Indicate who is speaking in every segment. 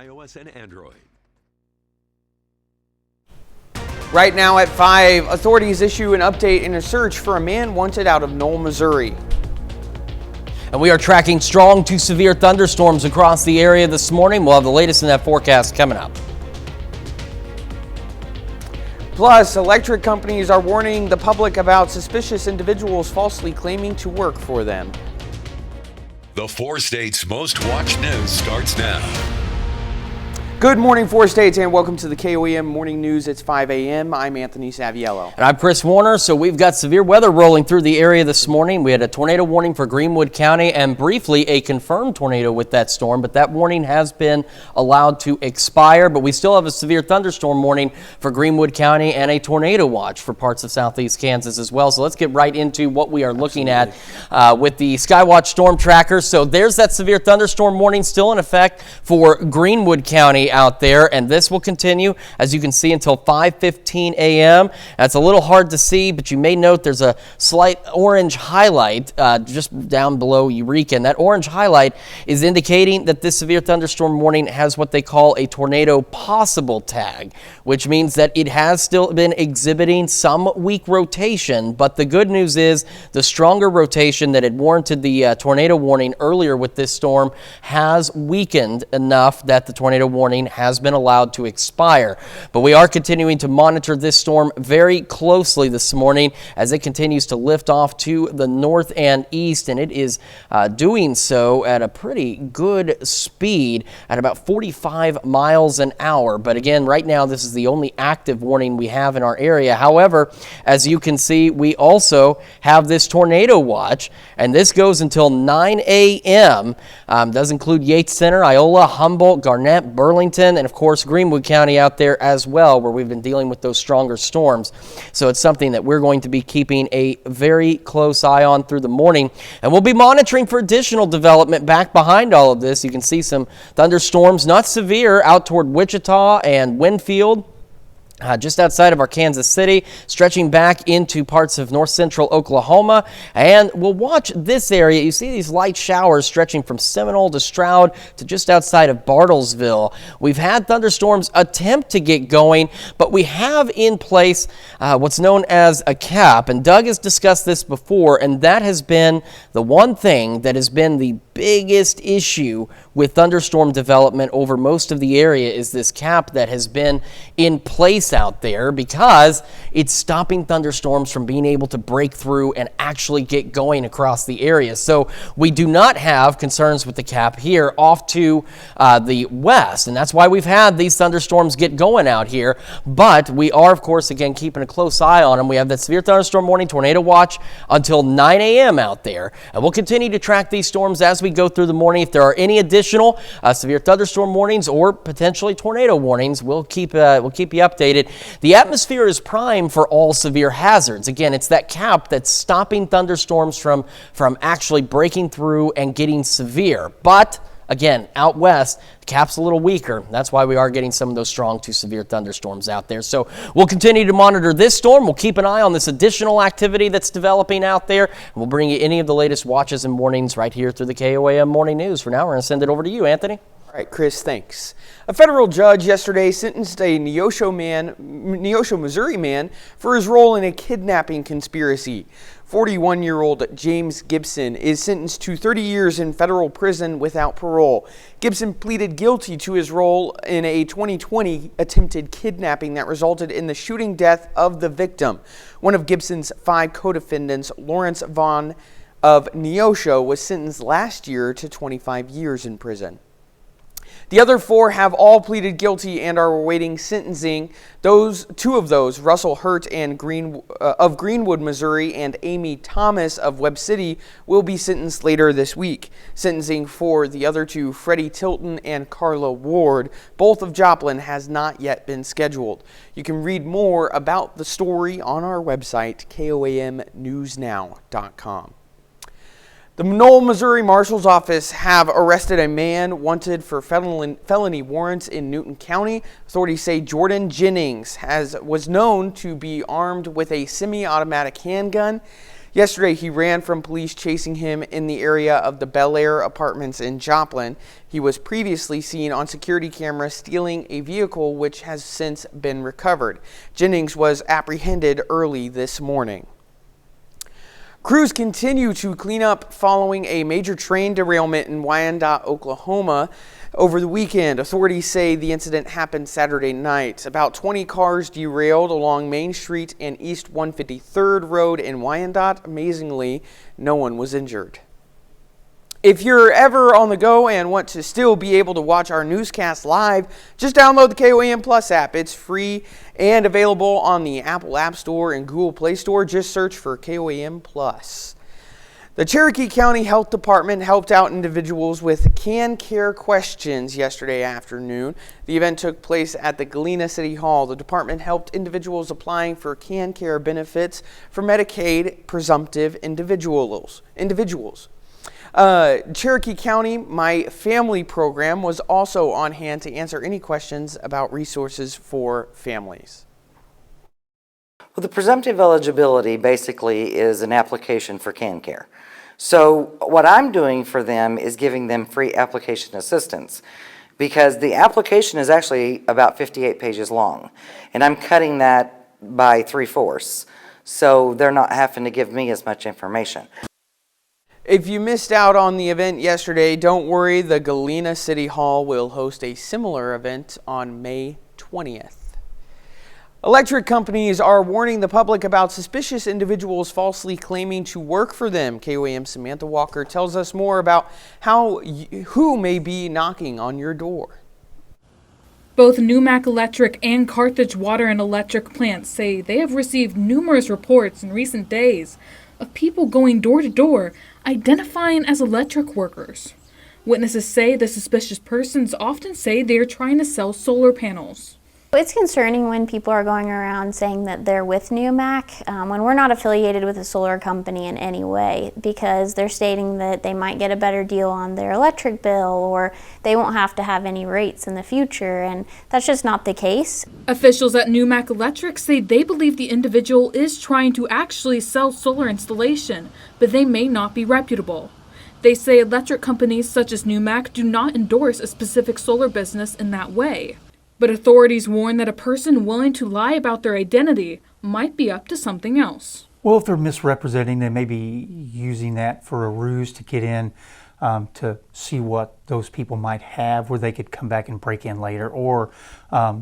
Speaker 1: iOS and Android.
Speaker 2: Right now at 5, authorities issue an update in a search for a man wanted out of Knoll, Missouri.
Speaker 3: And we are tracking strong to severe thunderstorms across the area this morning. We'll have the latest in that forecast coming up.
Speaker 2: Plus, electric companies are warning the public about suspicious individuals falsely claiming to work for them.
Speaker 1: The 4 states' most watched news starts now.
Speaker 2: Good morning, 4 states, and welcome to the KOAM Morning News. It's 5 a.m. I'm Anthony Saviello.
Speaker 3: And I'm Chris Warner. So we've got severe weather rolling through the area this morning. We had a tornado warning for Greenwood County and briefly a confirmed tornado with that storm, but that warning has been allowed to expire. But we still have a severe thunderstorm warning for Greenwood County and a tornado watch for parts of southeast Kansas as well. So let's get right into what we are looking at with the Skywatch Storm Tracker. So there's that severe thunderstorm warning still in effect for Greenwood County out there, and this will continue, as you can see, until 5:15 a.m. That's a little hard to see, but you may note there's a slight orange highlight just down below Eureka, and that orange highlight is indicating that this severe thunderstorm warning has what they call a tornado possible tag, which means that it has still been exhibiting some weak rotation, but the good news is the stronger rotation that had warranted the tornado warning earlier with this storm has weakened enough that the tornado warning has been allowed to expire. But we are continuing to monitor this storm very closely this morning as it continues to lift off to the north and east, and it is doing so at a pretty good speed at about 45 miles an hour. But again, right now this is the only active warning we have in our area. However, as you can see, we also have this tornado watch, and this goes until 9 a.m. Does include Yates Center, Iola, Humboldt, Garnett, Burlington, and of course Greenwood County out there as well, where we've been dealing with those stronger storms. So it's something that we're going to be keeping a very close eye on through the morning, and we'll be monitoring for additional development back behind all of this. You can see some thunderstorms, not severe, out toward Wichita and Winfield. Just outside of our Kansas City, stretching back into parts of north central Oklahoma. And we'll watch this area. You see these light showers stretching from Seminole to Stroud to just outside of Bartlesville. We've had thunderstorms attempt to get going, but we have in place what's known as a cap. And Doug has discussed this before, and that has been the one thing that has been the biggest issue with thunderstorm development over most of the area is this cap that has been in place out there because it's stopping thunderstorms from being able to break through and actually get going across the area. So we do not have concerns with the cap here off to the west, and that's why we've had these thunderstorms get going out here. But we are, of course, again, keeping a close eye on them. We have that severe thunderstorm warning, tornado watch until 9 a.m. out there, and we'll continue to track these storms as we go through the morning. If there are any additional severe thunderstorm warnings or potentially tornado warnings, we'll keep you updated. The atmosphere is primed for all severe hazards. Again, it's that cap that's stopping thunderstorms from actually breaking through and getting severe. But again, out west, the cap's a little weaker. That's why we are getting some of those strong to severe thunderstorms out there. So we'll continue to monitor this storm. We'll keep an eye on this additional activity that's developing out there. And we'll bring you any of the latest watches and warnings right here through the KOAM Morning News. For now, we're going to send it over to you, Anthony.
Speaker 2: All right, Chris, thanks. A federal judge yesterday sentenced a Neosho, Missouri man for his role in a kidnapping conspiracy. 41-year-old James Gibson is sentenced to 30 years in federal prison without parole. Gibson pleaded guilty to his role in a 2020 attempted kidnapping that resulted in the shooting death of the victim. One of Gibson's 5 co-defendants, Lawrence Vaughn of Neosho, was sentenced last year to 25 years in prison. The other 4 have all pleaded guilty and are awaiting sentencing. Two of those, Russell Hurt of Greenwood, Missouri, and Amy Thomas of Webb City, will be sentenced later this week. Sentencing for the other 2, Freddie Tilton and Carla Ward, both of Joplin, has not yet been scheduled. You can read more about the story on our website, KOAMnewsnow.com. The Knoll, Missouri Marshal's Office have arrested a man wanted for felony warrants in Newton County. Authorities say Jordan Jennings was known to be armed with a semi-automatic handgun. Yesterday, he ran from police chasing him in the area of the Bel Air apartments in Joplin. He was previously seen on security cameras stealing a vehicle which has since been recovered. Jennings was apprehended early this morning. Crews continue to clean up following a major train derailment in Wyandotte, Oklahoma over the weekend. Authorities say the incident happened Saturday night. About 20 cars derailed along Main Street and East 153rd Road in Wyandotte. Amazingly, no one was injured. If you're ever on the go and want to still be able to watch our newscast live, just download the KOAM Plus app. It's free and available on the Apple App Store and Google Play Store. Just search for KOAM Plus. The Cherokee County Health Department helped out individuals with CanCare questions yesterday afternoon. The event took place at the Galena City Hall. The department helped individuals applying for CanCare benefits for Medicaid presumptive individuals. Cherokee County My Family program was also on hand to answer any questions about resources for families.
Speaker 4: Well, the presumptive eligibility basically is an application for CanCare. So what I'm doing for them is giving them free application assistance, because the application is actually about 58 pages long, and I'm cutting that by 3/4, so they're not having to give me as much information.
Speaker 2: If you missed out on the event yesterday, don't worry. The Galena City Hall will host a similar event on May 20th. Electric companies are warning the public about suspicious individuals falsely claiming to work for them. KOAM's Samantha Walker tells us more about who may be knocking on your door.
Speaker 5: Both Newmac Electric and Carthage Water and Electric plants say they have received numerous reports in recent days of people going door to door identifying as electric workers. Witnesses say the suspicious persons often say they are trying to sell solar panels.
Speaker 6: It's concerning when people are going around saying that they're with Newmac when we're not affiliated with a solar company in any way, because they're stating that they might get a better deal on their electric bill or they won't have to have any rates in the future, and that's just not the case.
Speaker 5: Officials at Newmac Electric say they believe the individual is trying to actually sell solar installation, but they may not be reputable. They say electric companies such as Newmac do not endorse a specific solar business in that way. But authorities warn that a person willing to lie about their identity might be up to something else.
Speaker 7: Well, if they're misrepresenting, they may be using that for a ruse to get in to see what those people might have, where they could come back and break in later or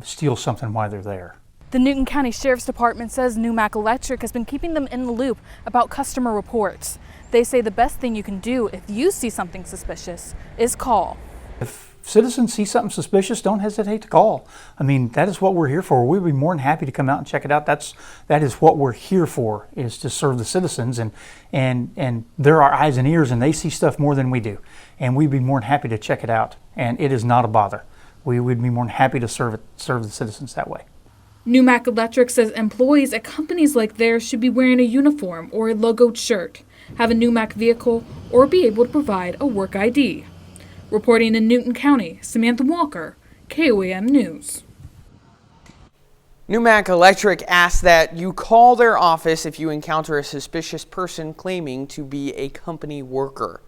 Speaker 7: steal something while they're there.
Speaker 5: The Newton County Sheriff's Department says Newmac Electric has been keeping them in the loop about customer reports. They say the best thing you can do if you see something suspicious is call.
Speaker 7: If citizens see something suspicious, don't hesitate to call. I mean, that is what we're here for. We'd be more than happy to come out and check it out. That is what we're here for, is to serve the citizens, and they're our eyes and ears, and they see stuff more than we do. And we'd be more than happy to check it out, and it is not a bother. We would be more than happy to serve the citizens that way.
Speaker 5: Newmac Electric says employees at companies like theirs should be wearing a uniform or a logoed shirt, have a Newmac vehicle, or be able to provide a work ID. Reporting in Newton County, Samantha Walker, KOAM News.
Speaker 2: Newmac Electric asks that you call their office if you encounter a suspicious person claiming to be a company worker.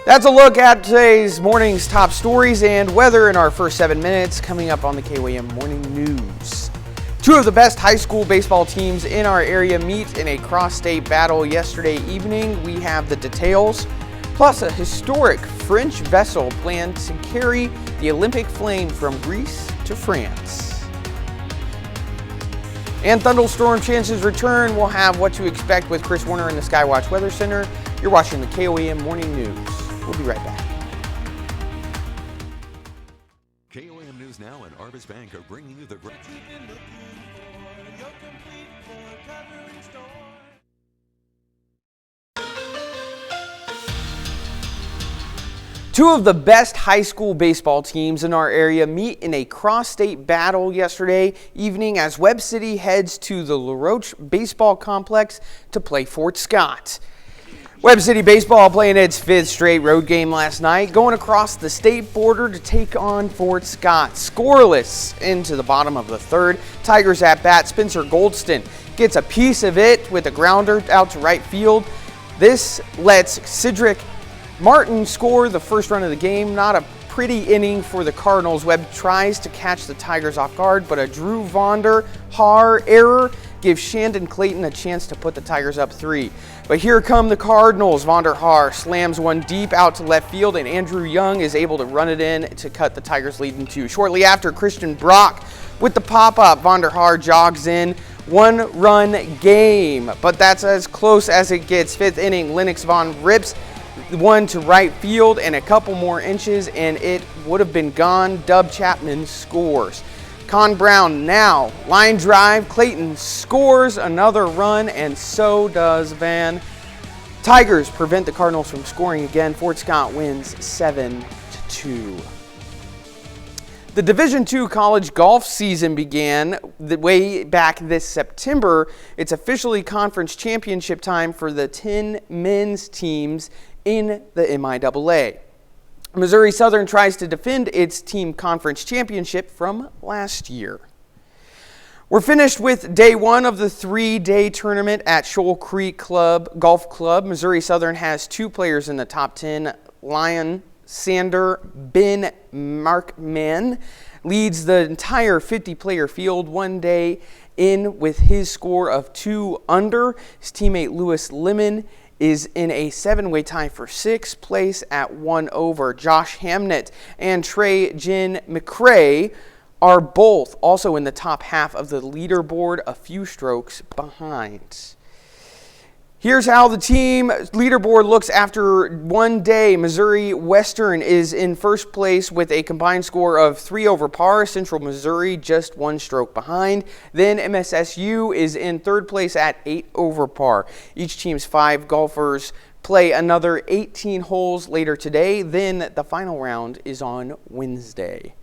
Speaker 2: That's a look at today's morning's top stories and weather in our first 7 minutes, coming up on the KOAM Morning News. Two of the best high school baseball teams in our area meet in a cross-state battle yesterday evening. We have the details, plus a historic French vessel planned to carry the Olympic flame from Greece to France. And thunderstorm chances return. We'll have what to expect with Chris Warner in the Skywatch Weather Center. You're watching the KOAM Morning News. We'll be right back.
Speaker 1: KOAM News Now and Arbus Bank are bringing you the great.
Speaker 2: Two of the best high school baseball teams in our area meet in a cross-state battle yesterday evening as Webb City heads to the LaRoche Baseball Complex to play Fort Scott. Webb City baseball playing its 5th straight road game last night, going across the state border to take on Fort Scott. Scoreless into the bottom of the 3rd. Tigers at bat. Spencer Goldston gets a piece of it with a grounder out to right field. This lets Cedric Martin score the first run of the game. Not a pretty inning for the Cardinals. Webb tries to catch the Tigers off guard, but a Drew Vonder Haar error gives Shandon Clayton a chance to put the Tigers up 3. But here come the Cardinals. Vonder Haar slams one deep out to left field, and Andrew Young is able to run it in to cut the Tigers lead in 2. Shortly after, Christian Brock with the pop-up. Vonder Haar jogs in. 1-run game, but that's as close as it gets. 5th inning, Lennox Vaughn rips one to right field and a couple more inches, and it would have been gone. Dub Chapman scores. Con Brown now, line drive, Clayton scores another run, and so does Van. Tigers prevent the Cardinals from scoring again. Fort Scott wins 7-2. The Division II college golf season began way back this September. It's officially conference championship time for the 10 men's teams in the MIAA. Missouri Southern tries to defend its team conference championship from last year. We're finished with day 1 of the 3-day tournament at Shoal Creek Golf Club. Missouri Southern has 2 players in the top 10. Lion Sander Ben Markman leads the entire 50-player field one day in with his score of 2 under. His teammate Lewis Lemon is in a 7-way tie for 6th place at 1 over. Josh Hamnett and Trey Jen McCrae are both also in the top half of the leaderboard, a few strokes behind. Here's how the team leaderboard looks after one day. Missouri Western is in first place with a combined score of 3 over par. Central Missouri just 1 stroke behind. Then MSSU is in 3rd place at 8 over par. Each team's 5 golfers play another 18 holes later today. Then the final round is on Wednesday.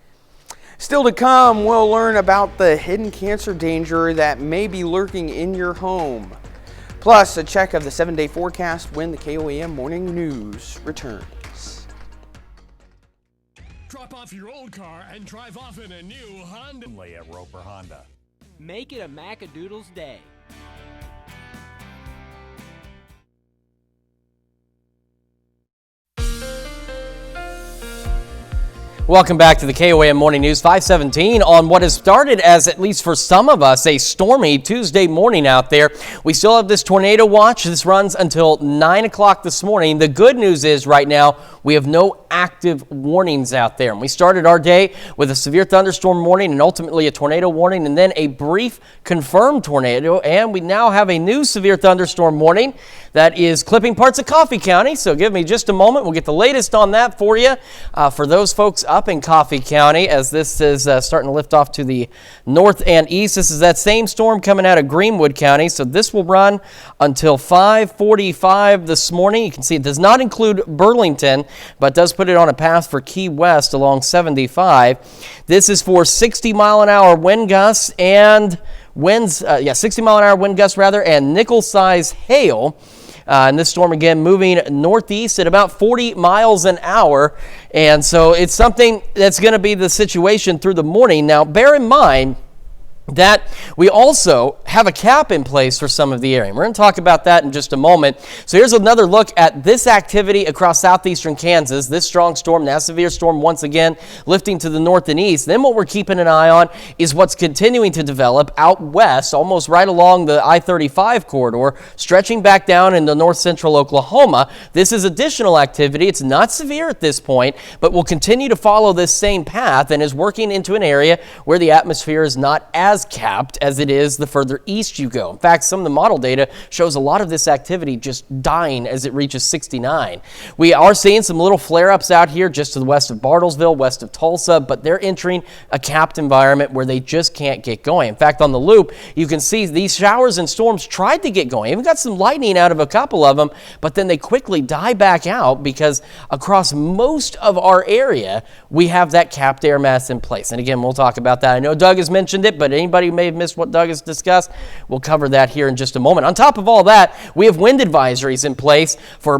Speaker 2: Still to come, we'll learn about the hidden cancer danger that may be lurking in your home. Plus, a check of the 7-day forecast when the KOAM Morning News returns.
Speaker 8: Drop off your old car and drive off in a new Honda. At Roper Honda.
Speaker 9: Make it a Macadoodles day.
Speaker 3: Welcome back to the KOAM Morning News, 517 on what has started as, at least for some of us, a stormy Tuesday morning out there. We still have this tornado watch. This runs until 9 o'clock this morning. The good news is right now we have no active warnings out there. And we started our day with a severe thunderstorm warning and ultimately a tornado warning and then a brief confirmed tornado. And we now have a new severe thunderstorm warning that is clipping parts of Coffee County. So give me just a moment. We'll get the latest on that for you. For those folks up in Coffee County, as this is starting to lift off to the north and east. This is that same storm coming out of Greenwood County. So this will run until 5:45 this morning. You can see it does not include Burlington, but does put it on a path for Key West along 75. This is for 60-mile-an-hour wind gusts and 60-mile-an-hour wind gusts and nickel-size hail. And this storm, again, moving northeast at about 40 miles an hour. And so it's something that's going to be the situation through the morning. Now, bear in mind that we also have a cap in place for some of the area. We're going to talk about that in just a moment. So here's another look at this activity across southeastern Kansas. This strong storm, that severe storm once again lifting to the north and east. Then what we're keeping an eye on is what's continuing to develop out west, almost right along the I-35 corridor, stretching back down into north central Oklahoma. This is additional activity. It's not severe at this point, but will continue to follow this same path and is working into an area where the atmosphere is not as capped as it is the further east you go. In fact, some of the model data shows a lot of this activity just dying as it reaches 69. We are seeing some little flare-ups out here just to the west of Bartlesville, west of Tulsa, but they're entering a capped environment where they just can't get going. In fact, on the loop, you can see these showers and storms tried to get going. Even got some lightning out of a couple of them, but then they quickly die back out because across most of our area, we have that capped air mass in place. And again, we'll talk about that. I know Doug has mentioned it, but anybody anybody who may have missed what Doug has discussed, we'll cover that here in just a moment. On top of all that, we have wind advisories in place for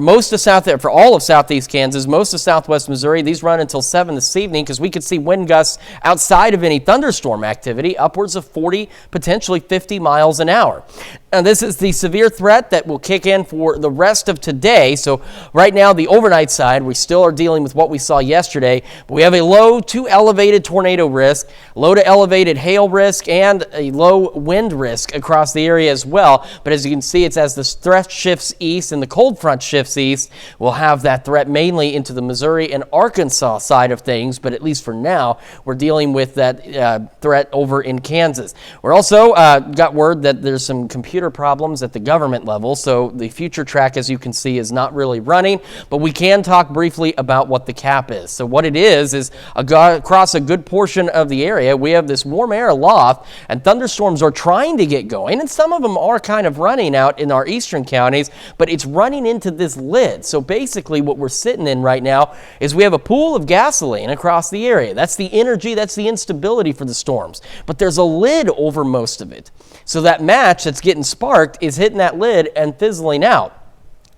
Speaker 3: all of southeast Kansas, most of southwest Missouri. These run until 7 this evening because we could see wind gusts outside of any thunderstorm activity upwards of 40, potentially 50 miles an hour. And this is the severe threat that will kick in for the rest of today. So right now, the overnight side, we still are dealing with what we saw yesterday, but we have a low to elevated tornado risk, low to elevated hail risk, and a low wind risk across the area as well. But as you can see, it's as the threat shifts east and the cold front shifts east, we'll have that threat mainly into the Missouri and Arkansas side of things. But at least for now, we're dealing with that threat over in Kansas. We're also got word that there's some computer problems at the government level, so the future track, as you can see, is not really running, but we can talk briefly about what the cap is. So what it is across a good portion of the area, we have this warm air aloft, and thunderstorms are trying to get going, and some of them are kind of running out in our eastern counties, but it's running into this lid. So basically what we're sitting in right now is we have a pool of gasoline across the area. That's the energy, that's the instability for the storms, but there's a lid over most of it. So that match that's getting sparked is hitting that lid and fizzling out.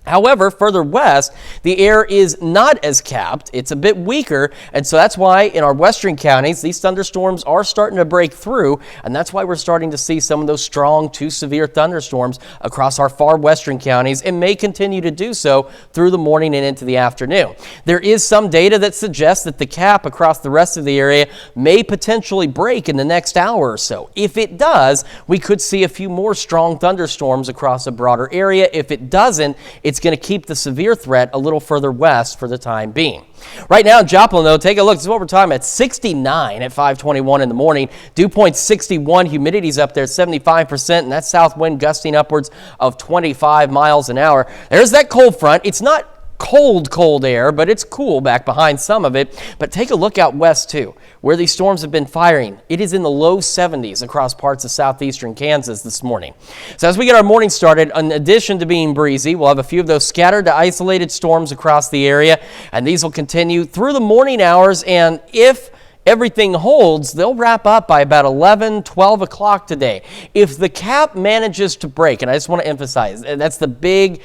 Speaker 3: However, further west, the air is not as capped. It's a bit weaker, and so that's why in our western counties, these thunderstorms are starting to break through, and that's why we're starting to see some of those strong to severe thunderstorms across our far western counties and may continue to do so through the morning and into the afternoon. There is some data that suggests that the cap across the rest of the area may potentially break in the next hour or so. If it does, we could see a few more strong thunderstorms across a broader area. If it doesn't, it's going to keep the severe threat a little further west for the time being. Right now in Joplin, though, take a look. This is what we're talking about. 69 at 5:21 in the morning. Dew point 61. Humidity's up there at 75%, and that south wind gusting upwards of 25 miles an hour. There's that cold front. It's not cold air, but it's cool back behind some of it. But take a look out west too, where these storms have been firing. It is in the low 70s across parts of southeastern Kansas this morning. So as we get our morning started, in addition to being breezy, we'll have a few of those scattered to isolated storms across the area, and these will continue through the morning hours. And if everything holds, they'll wrap up by about 11, 12 o'clock today. If the cap manages to break, and I just want to emphasize, that's the big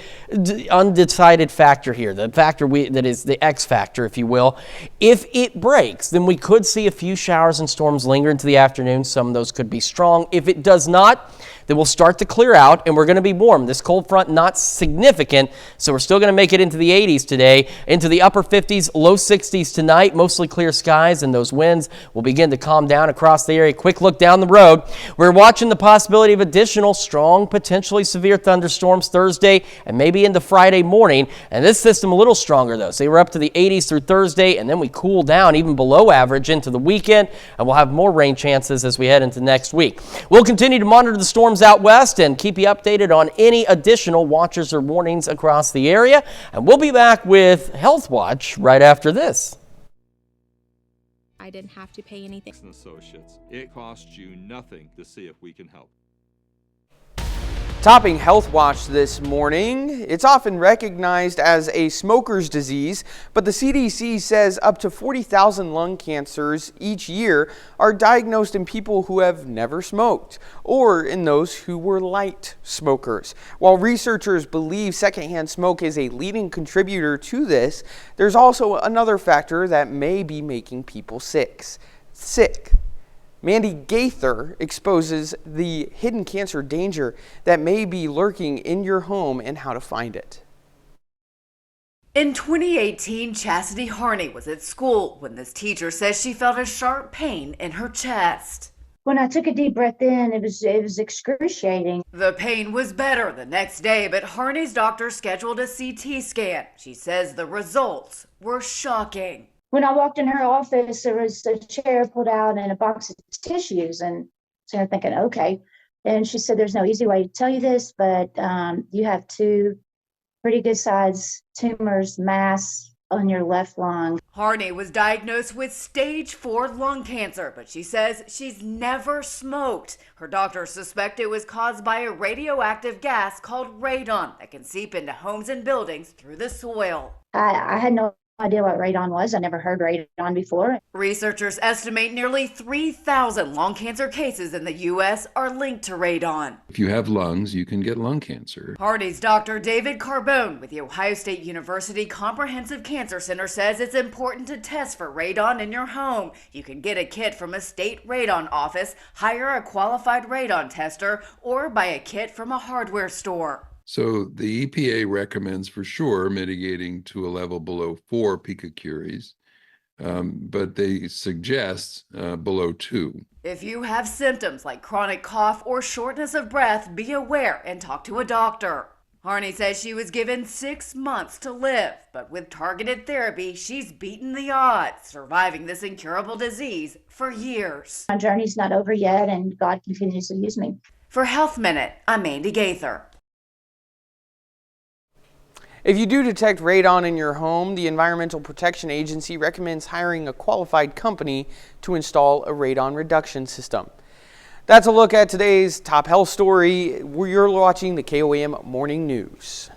Speaker 3: undecided factor here, the factor that is the X factor, if you will. If it breaks, then we could see a few showers and storms linger into the afternoon. Some of those could be strong. If it does not, then we'll start to clear out, and we're going to be warm. This cold front not significant, so we're still going to make it into the 80s today, into the upper 50s, low 60s tonight, mostly clear skies, and those winds will begin to calm down across the area. Quick look down the road. We're watching the possibility of additional strong, potentially severe thunderstorms Thursday and maybe into Friday morning, and this system a little stronger, though. So we're up to the 80s through Thursday, and then we cool down even below average into the weekend, and we'll have more rain chances as we head into next week. We'll continue to monitor the storms out west and keep you updated on any additional watches or warnings across the area. And we'll be back with Health Watch right after this.
Speaker 10: I didn't have to pay anything.
Speaker 11: Associates. It costs you nothing to see if we can help.
Speaker 2: Topping Health Watch this morning, it's often recognized as a smoker's disease, but the CDC says up to 40,000 lung cancers each year are diagnosed in people who have never smoked or in those who were light smokers. While researchers believe secondhand smoke is a leading contributor to this, there's also another factor that may be making people sick. Mandy Gaither exposes the hidden cancer danger that may be lurking in your home and how to find it.
Speaker 12: In 2018, Chastity Harney was at school when this teacher says she felt a sharp pain in her chest.
Speaker 13: When I took a deep breath in, it was excruciating.
Speaker 12: The pain was better the next day, but Harney's doctor scheduled a CT scan. She says the results were shocking.
Speaker 13: When I walked in her office, there was a chair pulled out and a box of tissues, and so I'm thinking, okay. And she said, there's no easy way to tell you this, but you have two pretty good sized tumors, mass on your left lung.
Speaker 12: Harney was diagnosed with stage 4 lung cancer, but she says she's never smoked. Her doctors suspect it was caused by a radioactive gas called radon that can seep into homes and buildings through the soil.
Speaker 13: I had no idea what radon was. I never heard radon before.
Speaker 12: Researchers estimate nearly 3,000 lung cancer cases in the U.S. are linked to radon.
Speaker 11: If you have lungs, you can get lung cancer.
Speaker 12: Hardy's Dr. David Carbone with the Ohio State University Comprehensive Cancer Center says it's important to test for radon in your home. You can get a kit from a state radon office, hire a qualified radon tester, or buy a kit from a hardware store.
Speaker 11: So the EPA recommends for sure mitigating to a level below 4 picocuries, but they suggest below 2.
Speaker 12: If you have symptoms like chronic cough or shortness of breath, be aware and talk to a doctor. Harney says she was given 6 months to live, but with targeted therapy, she's beaten the odds, surviving this incurable disease for years.
Speaker 13: My journey's not over yet, and God continues to use me.
Speaker 12: For Health Minute, I'm Andy Gaither.
Speaker 2: If you do detect radon in your home, the Environmental Protection Agency recommends hiring a qualified company to install a radon reduction system. That's a look at today's top health story. You're watching the KOAM Morning News.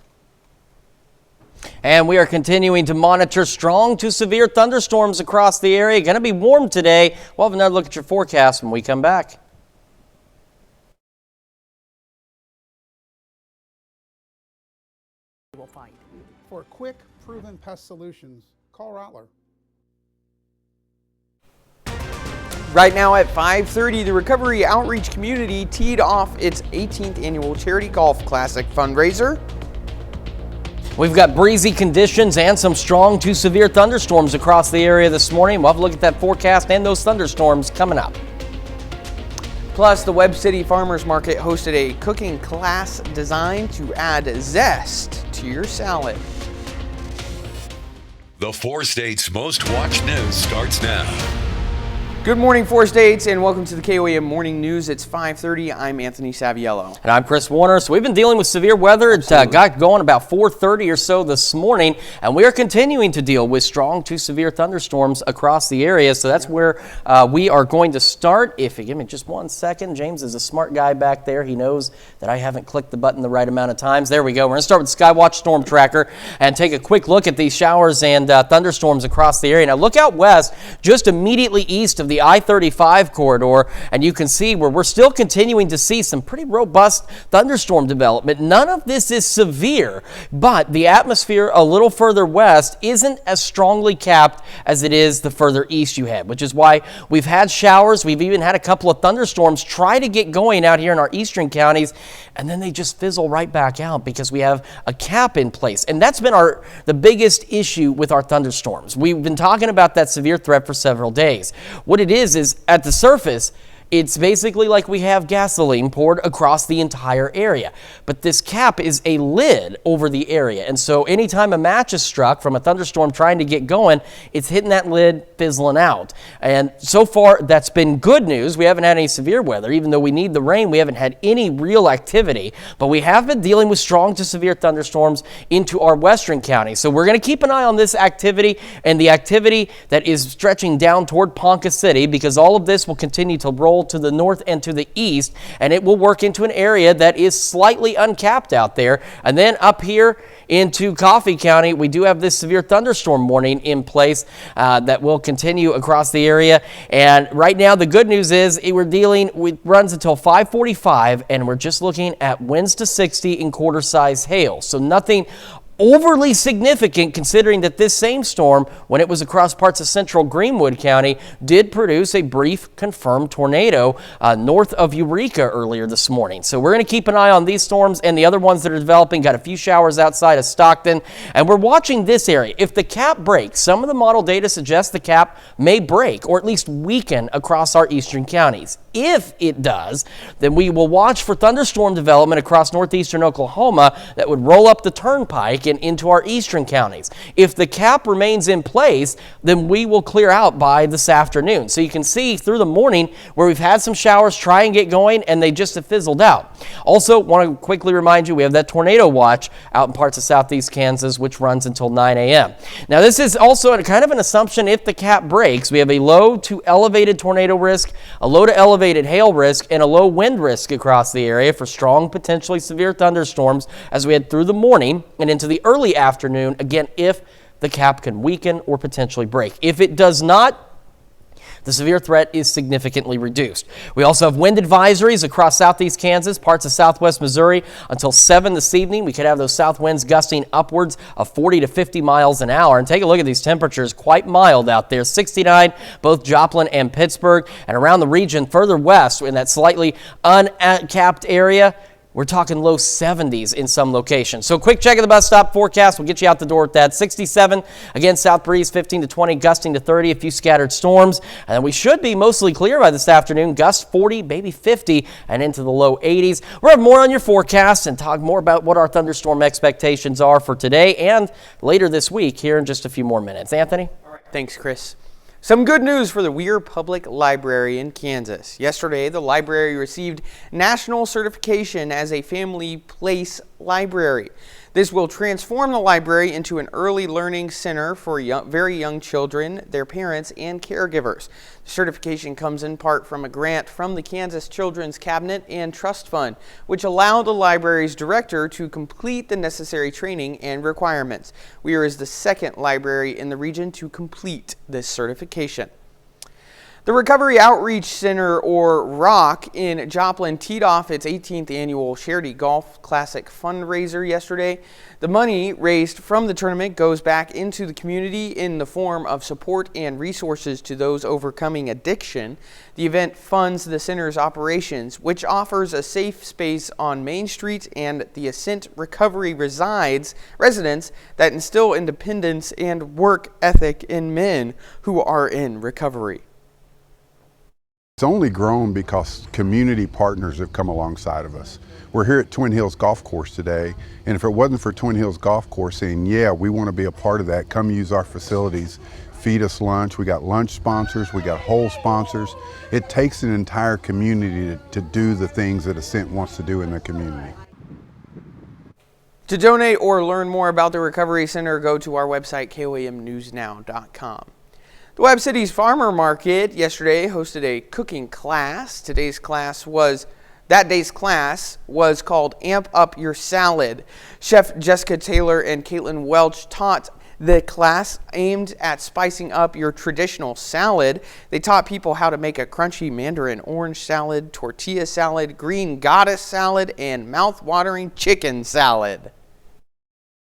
Speaker 3: And we are continuing to monitor strong to severe thunderstorms across the area. Going to be warm today. We'll have another look at your forecast when we come back.
Speaker 14: For quick, proven pest solutions, call Rattler.
Speaker 2: Right now at 5:30, the Recovery Outreach Community teed off its 18th annual Charity Golf Classic fundraiser.
Speaker 3: We've got breezy conditions and some strong to severe thunderstorms across the area this morning. We'll have a look at that forecast and those thunderstorms coming up.
Speaker 2: Plus, the Webb City Farmers Market hosted a cooking class designed to add zest to your salad.
Speaker 1: The 4 states' most watched news starts now.
Speaker 2: Good morning, 4 states, and welcome to the KOAM Morning News. It's 5:30. I'm Anthony Saviello.
Speaker 3: And I'm Chris Warner. So we've been dealing with severe weather. It got going about 4:30 or so this morning, and we are continuing to deal with strong to severe thunderstorms across the area. So that's where we are going to start. If you give me just 1 second, James is a smart guy back there. He knows that I haven't clicked the button the right amount of times. There we go. We're going to start with the Skywatch Storm Tracker and take a quick look at these showers and thunderstorms across the area. Now look out west, just immediately east of the I-35 corridor, and you can see where we're still continuing to see some pretty robust thunderstorm development. None of this is severe, but the atmosphere a little further west isn't as strongly capped as it is the further east you head, which is why we've had showers. We've even had a couple of thunderstorms try to get going out here in our eastern counties, and then they just fizzle right back out because we have a cap in place. And that's been the biggest issue with our thunderstorms. We've been talking about that severe threat for several days. What it is at the surface, it's basically like we have gasoline poured across the entire area. But this cap is a lid over the area. And so anytime a match is struck from a thunderstorm trying to get going, it's hitting that lid, fizzling out. And so far, that's been good news. We haven't had any severe weather. Even though we need the rain, we haven't had any real activity. But we have been dealing with strong to severe thunderstorms into our western counties. So we're going to keep an eye on this activity and the activity that is stretching down toward Ponca City, because all of this will continue to roll to the north and to the east, and it will work into an area that is slightly uncapped out there. And then up here into Coffee County, we do have this severe thunderstorm warning in place that will continue across the area. And right now, the good news is we're dealing with runs until 5:45, and we're just looking at winds to 60 in quarter-size hail. So nothing overly significant, considering that this same storm, when it was across parts of central Greenwood County, did produce a brief confirmed tornado north of Eureka earlier this morning. So we're going to keep an eye on these storms and the other ones that are developing. Got a few showers outside of Stockton, and we're watching this area. If the cap breaks, some of the model data suggests the cap may break or at least weaken across our eastern counties. If it does, then we will watch for thunderstorm development across northeastern Oklahoma that would roll up the turnpike and into our eastern counties. If the cap remains in place, then we will clear out by this afternoon. So you can see through the morning where we've had some showers try and get going, and they just have fizzled out. Also, want to quickly remind you, we have that tornado watch out in parts of southeast Kansas, which runs until 9 a.m. Now, this is also kind of an assumption. If the cap breaks, we have a low to elevated tornado risk, a low to elevated hail risk, and a low wind risk across the area for strong, potentially severe thunderstorms as we head through the morning and into the early afternoon, again, if the cap can weaken or potentially break. If it does not, the severe threat is significantly reduced. We also have wind advisories across southeast Kansas, parts of southwest Missouri until 7 this evening. We could have those south winds gusting upwards of 40 to 50 miles an hour. And take a look at these temperatures, quite mild out there. 69, both Joplin and Pittsburgh, and around the region further west in that slightly uncapped area. We're talking low 70s in some locations. So quick check of the bus stop forecast. We'll get you out the door with that. 67, again, south breeze 15 to 20, gusting to 30, a few scattered storms. And then we should be mostly clear by this afternoon. Gust 40, maybe 50, and into the low 80s. We'll have more on your forecast and talk more about what our thunderstorm expectations are for today and later this week here in just a few more minutes. Anthony?
Speaker 2: All right. Thanks, Chris. Some good news for the Weir Public Library in Kansas. Yesterday, the library received national certification as a family place library. This will transform the library into an early learning center for very young children, their parents, and caregivers. The certification comes in part from a grant from the Kansas Children's Cabinet and Trust Fund, which allowed the library's director to complete the necessary training and requirements. Weir is the second library in the region to complete this certification. The Recovery Outreach Center, or ROC, in Joplin teed off its 18th annual Charity Golf Classic fundraiser yesterday. The money raised from the tournament goes back into the community in the form of support and resources to those overcoming addiction. The event funds the center's operations, which offers a safe space on Main Street and the Ascent Recovery residents that instill independence and work ethic in men who are in recovery.
Speaker 15: It's only grown because community partners have come alongside of us. We're here at Twin Hills Golf Course today, and if it wasn't for Twin Hills Golf Course saying, yeah, we want to be a part of that, come use our facilities, feed us lunch. We got lunch sponsors, we got whole sponsors. It takes an entire community to do the things that Ascent wants to do in the community.
Speaker 2: To donate or learn more about the Recovery Center, go to our website, KOAMnewsnow.com. The Webb City's Farmer Market yesterday hosted a cooking class. That day's class was called Amp Up Your Salad. Chef Jessica Taylor and Caitlin Welch taught the class aimed at spicing up your traditional salad. They taught people how to make a crunchy mandarin orange salad, tortilla salad, green goddess salad, and mouth-watering chicken salad.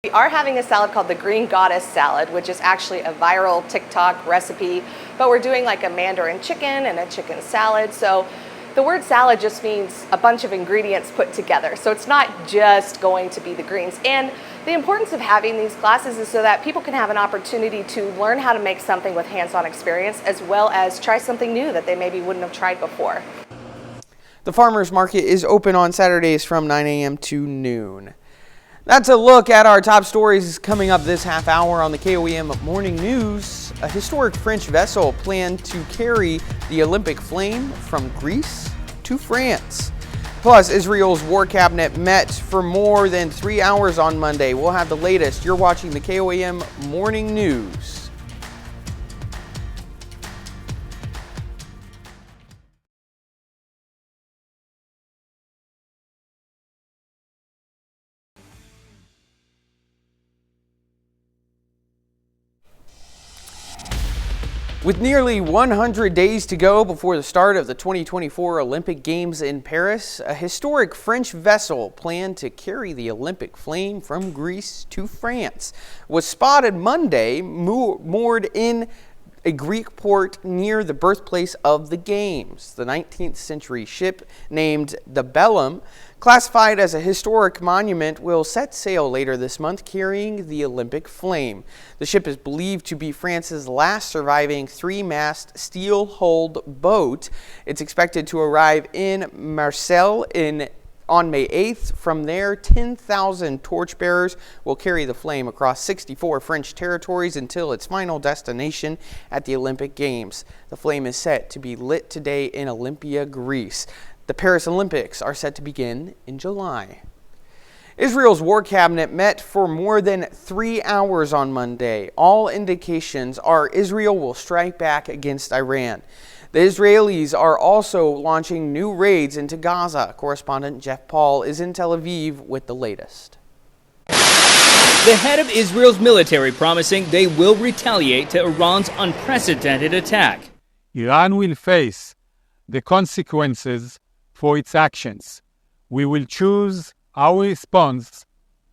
Speaker 16: We are having a salad called the Green Goddess Salad, which is actually a viral TikTok recipe, but we're doing like a mandarin chicken and a chicken salad. So the word salad just means a bunch of ingredients put together. So it's not just going to be the greens. And the importance of having these classes is so that people can have an opportunity to learn how to make something with hands-on experience, as well as try something new that they maybe wouldn't have tried before.
Speaker 2: The farmers market is open on Saturdays from 9 a.m. to noon. That's a look at our top stories coming up this half hour on the KOAM Morning News. A historic French vessel planned to carry the Olympic flame from Greece to France. Plus, Israel's war cabinet met for more than 3 hours on Monday. We'll have the latest. You're watching the KOAM Morning News. With nearly 100 days to go before the start of the 2024 Olympic Games in Paris, a historic French vessel planned to carry the Olympic flame from Greece to France was spotted Monday moored in a Greek port near the birthplace of the Games. The 19th century ship, named the Bellum, classified as a historic monument, will set sail later this month carrying the Olympic flame. The ship is believed to be France's last surviving three-mast steel-hulled boat. It's expected to arrive in Marseille on May 8th. From there, 10,000 torchbearers will carry the flame across 64 French territories until its final destination at the Olympic Games. The flame is set to be lit today in Olympia, Greece. The Paris Olympics are set to begin in July. Israel's war cabinet met for more than 3 hours on Monday. All indications are Israel will strike back against Iran. The Israelis are also launching new raids into Gaza. Correspondent Jeff Paul is in Tel Aviv with the latest.
Speaker 17: The head of Israel's military promising they will retaliate to Iran's unprecedented attack.
Speaker 18: Iran will face the consequences for its actions. We will choose our response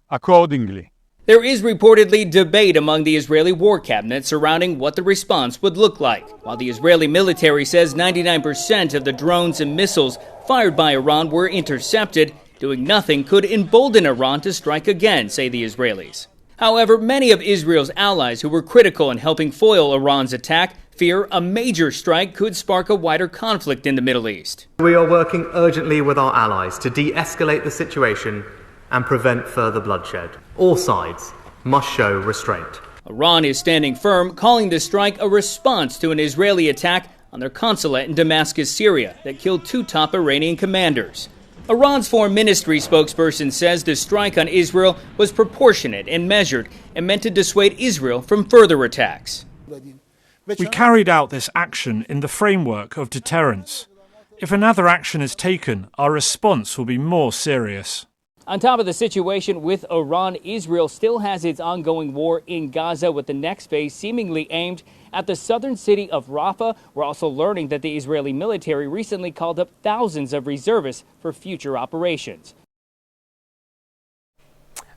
Speaker 18: accordingly.
Speaker 17: There is reportedly debate among the Israeli war cabinet surrounding what the response would look like. While the Israeli military says 99% of the drones and missiles fired by Iran were intercepted, doing nothing could embolden Iran to strike again, say the Israelis. However, many of Israel's allies who were critical in helping foil Iran's attack fear a major strike could spark a wider conflict in the Middle East.
Speaker 19: We are working urgently with our allies to de-escalate the situation and prevent further bloodshed. All sides must show restraint.
Speaker 17: Iran is standing firm, calling the strike a response to an Israeli attack on their consulate in Damascus, Syria, that killed 2 top Iranian commanders. Iran's foreign ministry spokesperson says the strike on Israel was proportionate and measured and meant to dissuade Israel from further attacks.
Speaker 20: We carried out this action in the framework of deterrence. If another action is taken, our response will be more serious.
Speaker 17: On top of the situation with Iran, Israel still has its ongoing war in Gaza, with the next phase seemingly aimed at the southern city of Rafah. We're also learning that the Israeli military recently called up thousands of reservists for future operations.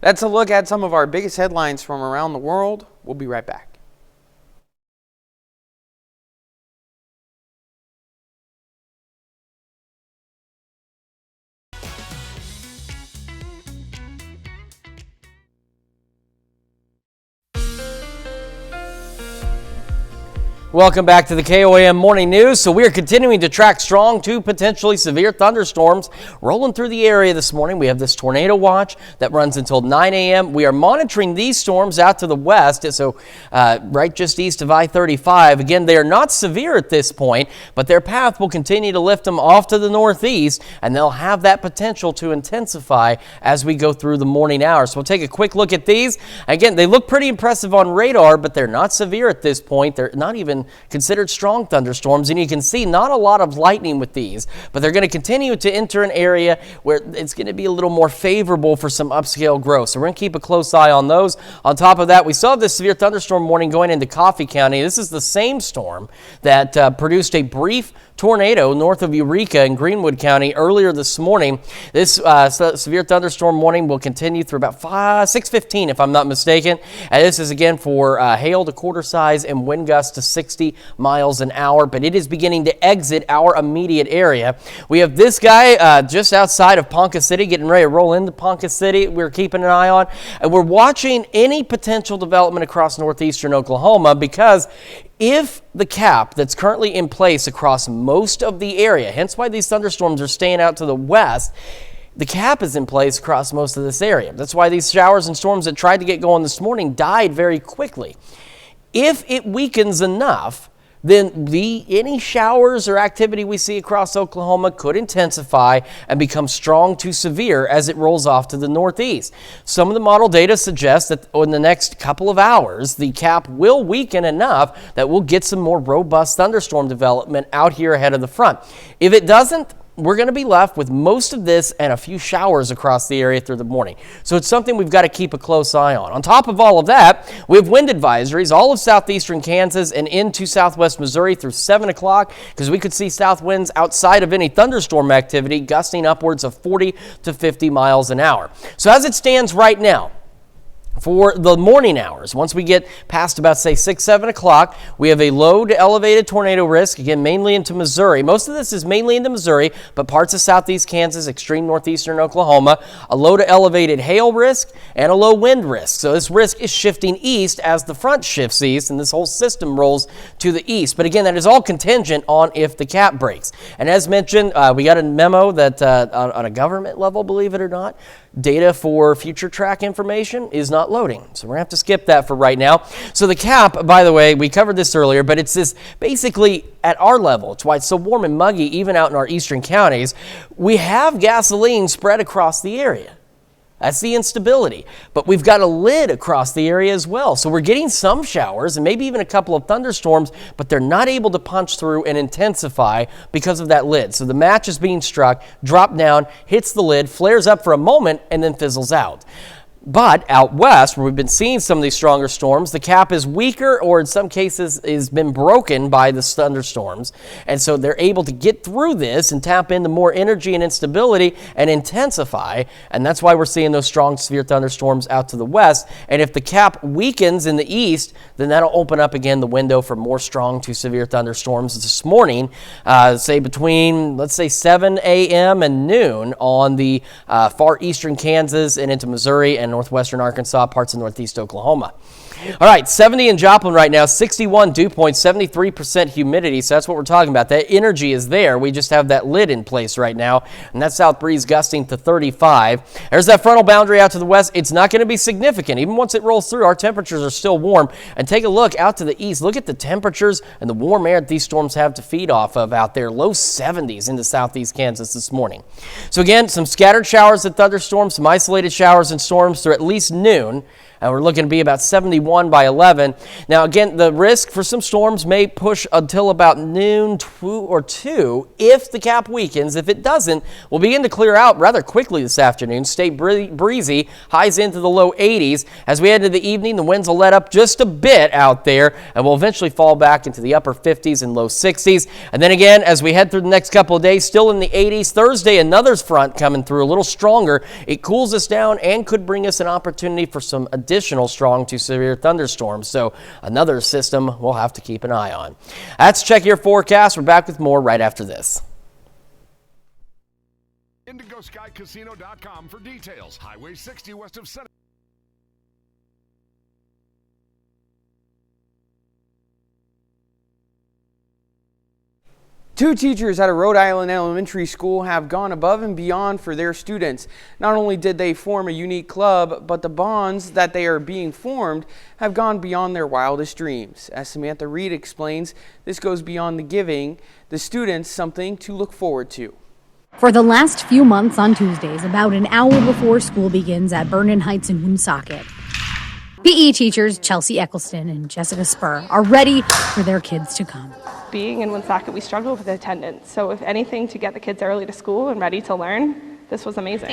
Speaker 2: That's a look at some of our biggest headlines from around the world. We'll be right back.
Speaker 3: Welcome back to the KOAM Morning News. So we are continuing to track strong to potentially severe thunderstorms rolling through the area this morning. We have this tornado watch that runs until 9 a.m. We are monitoring these storms out to the west, so right just east of I-35. Again, they are not severe at this point, but their path will continue to lift them off to the northeast, and they'll have that potential to intensify as we go through the morning hours. So we'll take a quick look at these. Again, they look pretty impressive on radar, but they're not severe at this point. They're not even considered strong thunderstorms, and you can see not a lot of lightning with these, but they're going to continue to enter an area where it's going to be a little more favorable for some upscale growth. So we're going to keep a close eye on those. On top of that, we still have this severe thunderstorm warning going into Coffee County. This is the same storm that produced a brief tornado north of Eureka in Greenwood County earlier this morning. This severe thunderstorm warning will continue through about 6:15, if I'm not mistaken. And this is again for hail to quarter size and wind gusts to 60 miles an hour, but it is beginning to exit our immediate area. We have this guy just outside of Ponca City, getting ready to roll into Ponca City. We're keeping an eye on, and we're watching any potential development across northeastern Oklahoma, because if the cap that's currently in place across most of the area, hence why these thunderstorms are staying out to the west, the cap is in place across most of this area. That's why these showers and storms that tried to get going this morning died very quickly. If it weakens enough, then any showers or activity we see across Oklahoma could intensify and become strong to severe as it rolls off to the northeast. Some of the model data suggests that in the next couple of hours, the cap will weaken enough that we'll get some more robust thunderstorm development out here ahead of the front. If it doesn't, we're going to be left with most of this and a few showers across the area through the morning. So it's something we've got to keep a close eye on. On top of all of that, we have wind advisories all of southeastern Kansas and into southwest Missouri through 7 o'clock, because we could see south winds outside of any thunderstorm activity gusting upwards of 40 to 50 miles an hour. So as it stands right now, for the morning hours, once we get past about, say, 6, 7 o'clock, we have a low to elevated tornado risk, again, mainly into Missouri. Most of this is mainly into Missouri, but parts of southeast Kansas, extreme northeastern Oklahoma, a low to elevated hail risk, and a low wind risk. So this risk is shifting east as the front shifts east, and this whole system rolls to the east. But again, that is all contingent on if the cap breaks. And as mentioned, we got a memo that on a government level, believe it or not, data for future track information is not loading. So we're going to have to skip that for right now. So the cap, by the way, we covered this earlier, but it's this basically at our level. It's why it's so warm and muggy even out in our eastern counties. We have gasoline spread across the area. That's the instability. But we've got a lid across the area as well. So we're getting some showers and maybe even a couple of thunderstorms, but they're not able to punch through and intensify because of that lid. So the match is being struck, drops down, hits the lid, flares up for a moment, and then fizzles out. But out west, where we've been seeing some of these stronger storms, the cap is weaker, or in some cases has been broken by the thunderstorms. And so they're able to get through this and tap into more energy and instability and intensify. And that's why we're seeing those strong severe thunderstorms out to the west. And if the cap weakens in the east, then that'll open up again the window for more strong to severe thunderstorms this morning, say between, let's say, 7 a.m. and noon on the far eastern Kansas and into Missouri and northwestern Arkansas, parts of northeast Oklahoma. All right, 70 in Joplin right now, 61 dew point, 73% humidity. So that's what we're talking about. That energy is there. We just have that lid in place right now, and that south breeze gusting to 35. There's that frontal boundary out to the west. It's not going to be significant. Even once it rolls through, our temperatures are still warm. And take a look out to the east. Look at the temperatures and the warm air that these storms have to feed off of out there. Low 70s into southeast Kansas this morning. So again, some scattered showers and thunderstorms, some isolated showers and storms through at least noon. And we're looking to be about 71 by 11. Now, again, the risk for some storms may push until about noon or 2 if the cap weakens. If it doesn't, we'll begin to clear out rather quickly this afternoon. Stay breezy, highs into the low 80s. As we head into the evening, the winds will let up just a bit out there, and we'll eventually fall back into the upper 50s and low 60s. And then again, as we head through the next couple of days, still in the 80s. Thursday, another front coming through a little stronger. It cools us down and could bring us an opportunity for some additional strong to severe thunderstorms. So another system we'll have to keep an eye on. That's Check Your Forecast. We're back with more right after this.
Speaker 8: IndigoSkyCasino.com for details. Highway 60 west of Center.
Speaker 2: Two teachers at a Rhode Island elementary school have gone above and beyond for their students. Not only did they form a unique club, but the bonds that they are being formed have gone beyond their wildest dreams. As Samantha Reed explains, this goes beyond the giving the students something to look forward to.
Speaker 21: For the last few months on Tuesdays, about an hour before school begins at Vernon Heights in Woonsocket, PE teachers Chelsea Eccleston and Jessica Spur are ready for their kids to come.
Speaker 16: Being in Woonsocket, we struggle with attendance. So if anything to get the kids early to school and ready to learn, this was amazing.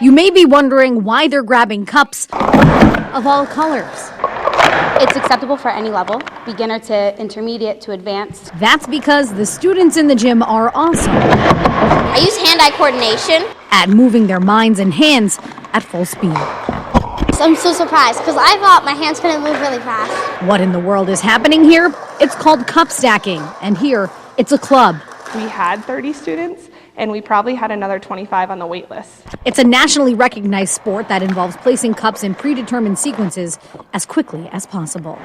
Speaker 21: You may be wondering why they're grabbing cups of all colors.
Speaker 22: It's acceptable for any level, beginner to intermediate to advanced.
Speaker 21: That's because the students in the gym are awesome.
Speaker 22: I use hand-eye coordination
Speaker 21: At moving their minds and hands at full speed.
Speaker 22: I'm so surprised because I thought my hands couldn't move really fast.
Speaker 21: What in the world is happening here? It's called cup stacking, and here it's a club.
Speaker 16: We had 30 students, and we probably had another 25 on the wait list.
Speaker 21: It's a nationally recognized sport that involves placing cups in predetermined sequences as quickly as possible.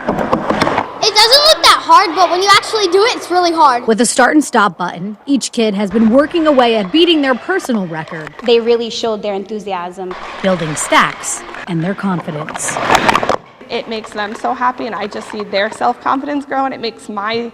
Speaker 22: It doesn't look that hard, but when you actually do it, it's really hard.
Speaker 21: With a start and stop button, each kid has been working away at beating their personal record.
Speaker 22: They really showed their enthusiasm.
Speaker 21: Building stacks and their confidence.
Speaker 16: It makes them so happy, and I just see their self-confidence grow, and it makes my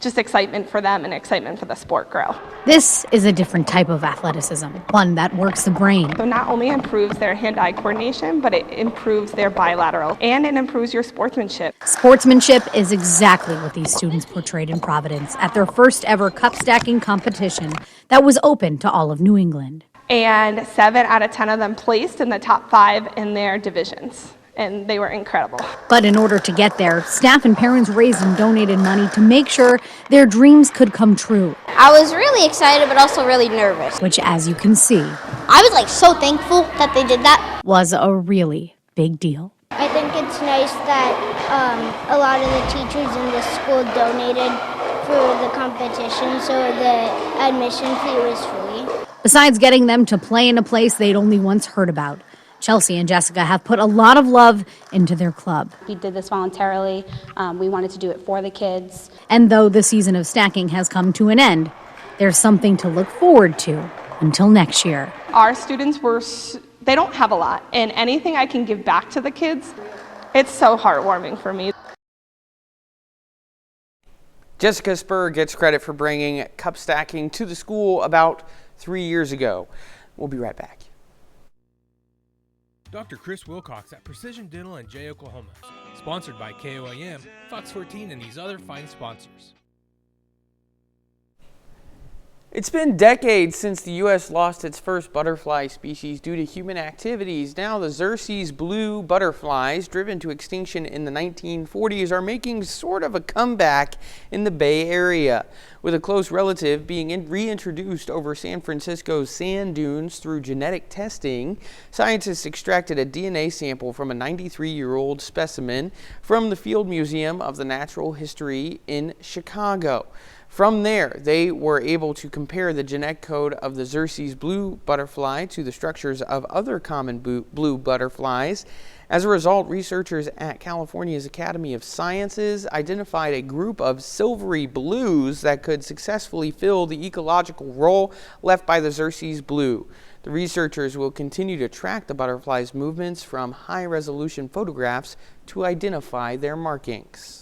Speaker 16: just excitement for them and excitement for the sport grow.
Speaker 21: This is a different type of athleticism, one that works the brain.
Speaker 16: So not only improves their hand-eye coordination, but it improves their bilateral, and it improves your sportsmanship.
Speaker 21: Sportsmanship is exactly what these students portrayed in Providence at their first ever cup stacking competition that was open to all of New England.
Speaker 16: And 7 out of 10 of them placed in the top 5 in their divisions. And they were incredible.
Speaker 21: But in order to get there, staff and parents raised and donated money to make sure their dreams could come true.
Speaker 22: I was really excited, but also really nervous.
Speaker 21: Which, as you can see,
Speaker 22: I was so thankful that they did that.
Speaker 21: Was a really big deal.
Speaker 22: I think it's nice that a lot of the teachers in the school donated for the competition, so the admission fee was free.
Speaker 21: Besides getting them to play in a place they'd only once heard about, Chelsea and Jessica have put a lot of love into their club.
Speaker 22: We did this voluntarily. We wanted to do it for the kids.
Speaker 21: And though the season of stacking has come to an end, there's something to look forward to until next year.
Speaker 16: Our students they don't have a lot, and anything I can give back to the kids, it's so heartwarming for me.
Speaker 2: Jessica Spur gets credit for bringing cup stacking to the school about 3 years ago. We'll be right back.
Speaker 23: Dr. Chris Wilcox at Precision Dental in Jay, Oklahoma. Sponsored by KOAM, Fox 14, and these other fine sponsors.
Speaker 2: It's been decades since the U.S. lost its first butterfly species due to human activities. Now the Xerces blue butterflies, driven to extinction in the 1940s, are making sort of a comeback in the Bay Area, with a close relative being reintroduced over San Francisco's sand dunes through genetic testing. Scientists extracted a DNA sample from a 93-year-old specimen from the Field Museum of the Natural History in Chicago. From there, they were able to compare the genetic code of the Xerces blue butterfly to the structures of other common blue butterflies. As a result, researchers at California's Academy of Sciences identified a group of silvery blues that could successfully fill the ecological role left by the Xerces blue. The researchers will continue to track the butterfly's movements from high-resolution photographs to identify their markings.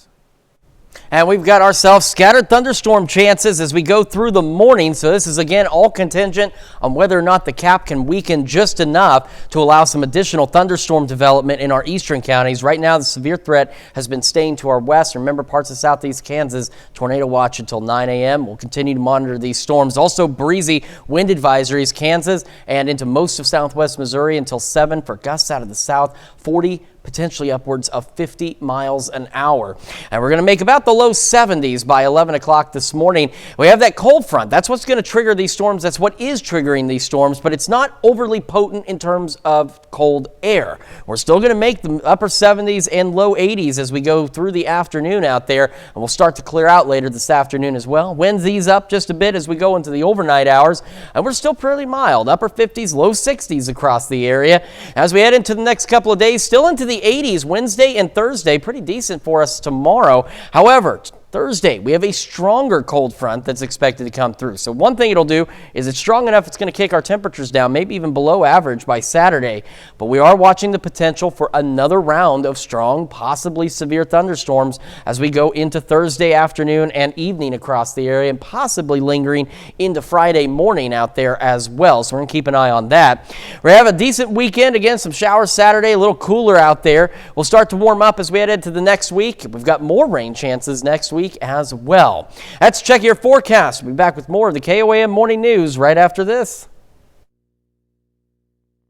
Speaker 3: And we've got ourselves scattered thunderstorm chances as we go through the morning. So this is, again, all contingent on whether or not the cap can weaken just enough to allow some additional thunderstorm development in our eastern counties. Right now, the severe threat has been staying to our west. Remember, parts of southeast Kansas, tornado watch until 9 a.m. We'll continue to monitor these storms. Also, breezy wind advisories, Kansas and into most of southwest Missouri until 7 for gusts out of the south, 40 potentially upwards of 50 miles an hour. And we're going to make about the low 70s by 11 o'clock this morning. We have that cold front. That's what's going to trigger these storms. That's what is triggering these storms, but it's not overly potent in terms of cold air. We're still going to make the upper 70s and low 80s as we go through the afternoon out there, and we'll start to clear out later this afternoon as well. Winds ease up just a bit as we go into the overnight hours, and we're still pretty mild, upper 50s, low 60s across the area. As we head into the next couple of days, still into the 80s Wednesday and Thursday, pretty decent for us tomorrow. However, Thursday, we have a stronger cold front that's expected to come through. So one thing it'll do is it's strong enough it's going to kick our temperatures down, maybe even below average by Saturday. But we are watching the potential for another round of strong, possibly severe thunderstorms as we go into Thursday afternoon and evening across the area, and possibly lingering into Friday morning out there as well. So we're going to keep an eye on that. We have a decent weekend. Again, some showers Saturday, a little cooler out there. We'll start to warm up as we head into the next week. We've got more rain chances next week as well. Let's check your forecast. We'll be back with more of the KOAM Morning News right after this.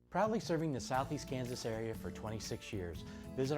Speaker 4: Proudly serving the southeast Kansas area for 26 years. Visit